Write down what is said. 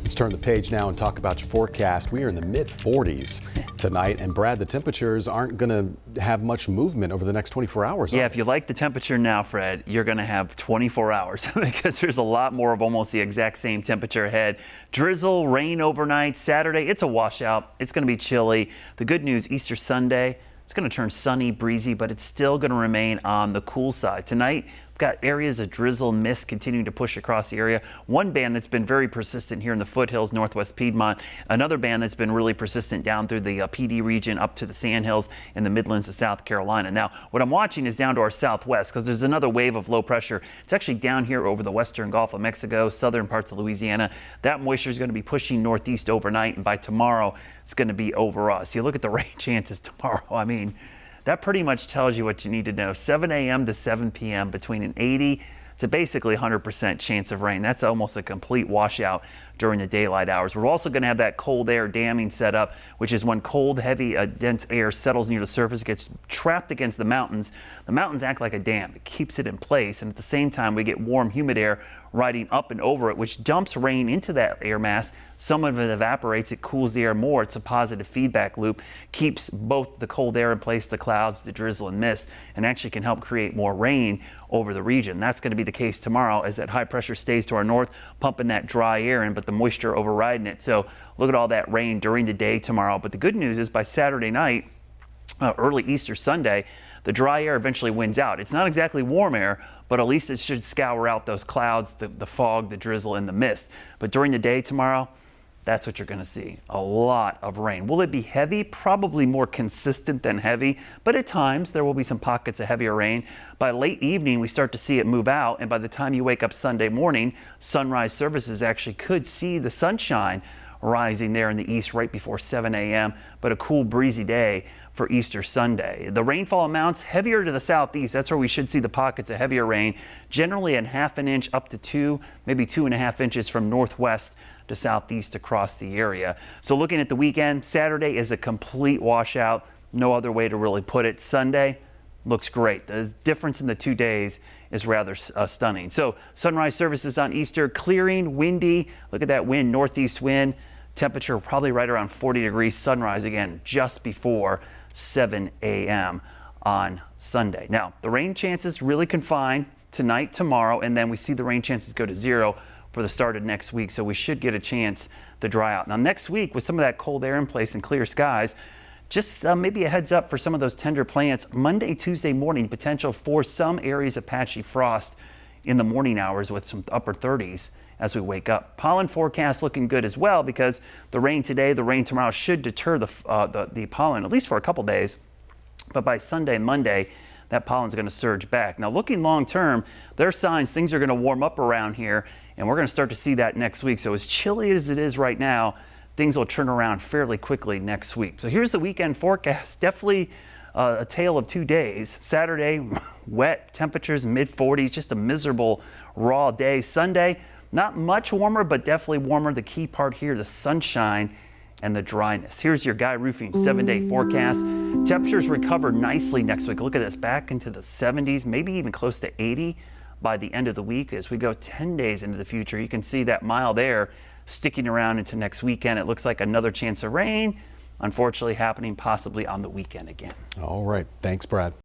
Let's turn the page now and talk about your forecast. We are in the mid-40s tonight, and Brad, the temperatures aren't going to have much movement over the next 24 hours. Yeah, if you like the temperature now, Fred, you're going to have 24 hours because there's a lot more of almost the exact same temperature ahead. Drizzle, rain overnight, Saturday, it's a washout. It's going to be chilly. The good news, Easter Sunday, it's going to turn sunny, breezy, but it's still going to remain on the cool side. Tonight, we've got areas of drizzle and mist continuing to push across the area. One band that's been very persistent here in the foothills, northwest Piedmont. Another band that's been really persistent down through the PD region up to the Sandhills in the Midlands of South Carolina. Now, what I'm watching is down to our southwest because there's another wave of low pressure. It's actually down here over the western Gulf of Mexico, southern parts of Louisiana. That moisture is going to be pushing northeast overnight, and by tomorrow, it's going to be over us. You look at the rain chances tomorrow. I mean, that pretty much tells you what you need to know. 7 a.m. to 7 p.m. between an 80 to basically 100% chance of rain. That's almost a complete washout during the daylight hours. We're also going to have that cold air damming set up, which is when cold, heavy, dense air settles near the surface, gets trapped against the mountains. The mountains act like a dam. It keeps it in place, and at the same time, we get warm, humid air riding up and over it, which dumps rain into that air mass. Some of it evaporates. It cools the air more. It's a positive feedback loop. Keeps both the cold air in place, the clouds, the drizzle and mist, and actually can help create more rain over the region. That's going to be the case tomorrow as that high pressure stays to our north, pumping that dry air in, but the moisture overriding it. So look at all that rain during the day tomorrow. But the good news is by Saturday night, early Easter Sunday, the dry air eventually wins out. It's not exactly warm air, but at least it should scour out those clouds, the fog, the drizzle, and the mist. But during the day tomorrow, that's what you're going to see. A lot of rain. Will it be heavy? Probably more consistent than heavy, but at times there will be some pockets of heavier rain. By late evening, we start to see it move out, and by the time you wake up Sunday morning, sunrise services actually could see the sunshine rising there in the east right before 7 a.m., but a cool breezy day for Easter Sunday. The rainfall amounts heavier to the southeast. That's where we should see the pockets of heavier rain, generally a ½ an inch up to 2, maybe 2.5 inches from northwest to southeast across the area. So looking at the weekend, Saturday is a complete washout. No other way to really put it. Sunday looks great. The difference in the 2 days is rather stunning. So sunrise services on Easter, clearing, windy. Look at that wind, northeast wind. Temperature probably right around 40 degrees. Sunrise again just before 7 a.m. on Sunday. Now, the rain chances really confined tonight, tomorrow, and then we see the rain chances go to 0 for the start of next week. So we should get a chance to dry out. Now, next week, with some of that cold air in place and clear skies, just maybe a heads up for some of those tender plants. Monday, Tuesday morning, potential for some areas of patchy frost in the morning hours with some upper 30s as we wake up. Pollen forecast looking good as well because the rain today, the rain tomorrow should deter the pollen, at least for a couple days. But by Sunday, Monday, that pollen's going to surge back. Now, looking long term, there are signs things are going to warm up around here, and we're going to start to see that next week. So as chilly as it is right now, things will turn around fairly quickly next week. So here's the weekend forecast. Definitely a tale of 2 days. Saturday, wet temperatures, mid-40s, just a miserable raw day. Sunday, not much warmer, but definitely warmer. The key part here, the sunshine and the dryness. Here's your Guy Roofing 7-day forecast. Temperatures recover nicely next week. Look at this, back into the 70s, maybe even close to 80 by the end of the week. As we go 10 days into the future, you can see that mild air sticking around into next weekend. It looks like another chance of rain, unfortunately happening possibly on the weekend again. All right. Thanks, Brad.